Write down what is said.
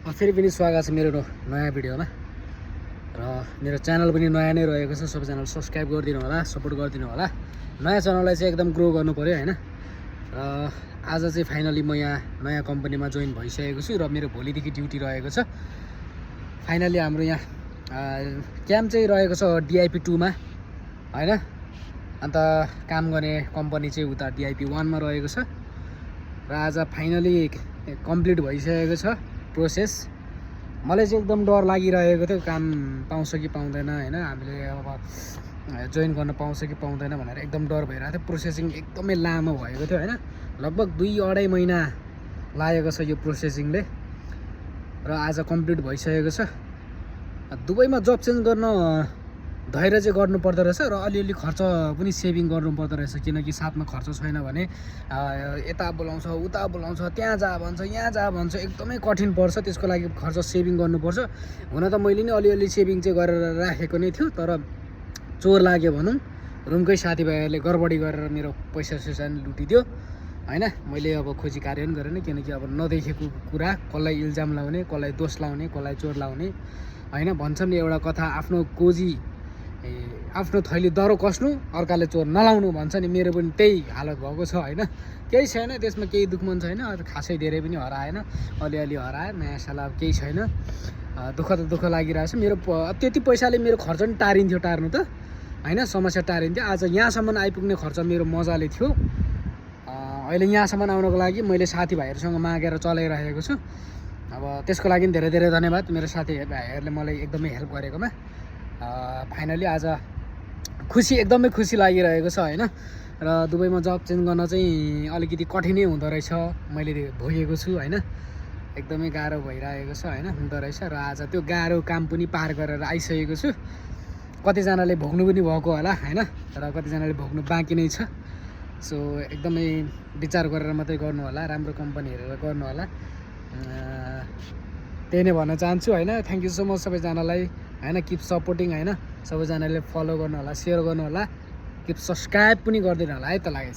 फेरि पनि स्वागत छ मेरो नयाँ भिडियोमा र मेरो च्यानल पनि नयाँ नै रहेको छ। सबैजनाले सब्स्क्राइब गरिदिनु होला, सपोर्ट गरिदिनु होला। नयाँ च्यानललाई चाहिँ एकदम ग्रो गर्नु पर्यो हैन। र आज चाहिँ फाइनली म यहाँ नयाँ कम्पनीमा जोइन भइसकेको छु र मेरो भोलिदेखि ड्युटी रहेको छ। फाइनली हाम्रो यहाँ क्याम्प चाहिँ रहेको छ DIP 2 मा हैन। अन्त काम गर्ने कम्पनी चाहिँ उता DIP 1 मा रहेको छ र आज फाइनली कम्प्लिट भइसकेको छ प्रोसेस। मलाई चाहिँ एकदम डर लागिरहेको थियो, काम पाउँछ कि पाउँदैन हैन, हामीले अब जोइन गर्न पाउँछ कि पाउँदैन भनेर एकदम डर भइरहेको थियो। प्रोसेसिङ एकदमै लामो भएको थियो हैन, लगभग 2-2.5 महिना लागेको छ यो प्रोसेसिङले र आज कम्प्लिट भइसकेको छ। दुबईमा जब चेन्ज गर्न धैर्य चाहिँ गर्नु पर्दो रहेछ र अलिअलि खर्च पनि सेभिङ गर्नु पर्दो रहेछ, किनकि साथमा खर्च छैन भने यता बोलाउँछ, उता बोलाउँछ, त्यहाँ जा भन्छ, यहाँ जा भन्छ, एकदमै कठिन पर्छ। त्यसको लागि खर्च सेभिङ गर्नुपर्छ। हुन त मैले नि अलिअलि सेभिङ चाहिँ गरेर राखेको नै थियो, तर चोर लाग्यो भनौँ, रुमकै साथीभाइहरूले गडबडी गरेर मेरो पैसा लुटिदियो हैन। मैले अब खोजी कार्य पनि गरेन, किनकि अब नदेखेको कुरा कसलाई इल्जाम लाउने, कसलाई दोष लाउने, कसलाई चोर लाउने हैन। भन्छन् नि एउटा कथा, आफ्नो थैली दरो कस्नु, अर्काले चोर नलाउनु भन्छ नि। मेरो पनि त्यही हालत भएको छ हैन। केही छैन त्यसमा, केही दुःख मन छैन, खासै धेरै पनि हराएन, अलिअलि हराए, नयाँ साल अब केही छैन। दुःख त दुःख लागिरहेछ। मेरो त्यति पैसाले मेरो खर्च पनि टार्नु त हैन, समस्या टारिन्थ्यो। आज यहाँसम्म आइपुग्ने खर्च मेरो मजाले थियो। अहिले यहाँसम्म आउनको लागि मैले साथीभाइहरूसँग मागेर चलाइरहेको छु। अब त्यसको लागि धेरै धेरै धन्यवाद मेरो साथीभाइहरूले मलाई एकदमै हेल्प गरेकोमा। फाइनली आज एकदमै खुसी लागिरहेको छ हैन। र दुबईमा जब चेन्ज गर्न चाहिँ अलिकति कठिनै हुँदो रहेछ, मैले भोगेको छु हैन। एकदमै गाह्रो भइरहेको छ हैन, हुँदो रहेछ। र आज त्यो गाह्रो काम पनि पार गरेर आइसकेको छु। कतिजनाले भोग्नु पनि भएको होला हैन, र कतिजनाले भोग्नु बाँकी नै छ। सो एकदमै विचार गरेर मात्रै गर्नु होला, राम्रो कम्पनी हेरेर गर्नु होला। त्यही नै भन्न चाहन्छु हैन। थ्याङ्क यू सो मच सबैजनालाई हैन, किप सपोर्टिङ हैन। सबैजनाले फलो गर्नु होला, सेयर गर्नु होला, किप सब्स्क्राइब पनि गरिदिनु होला है त। लाग्यो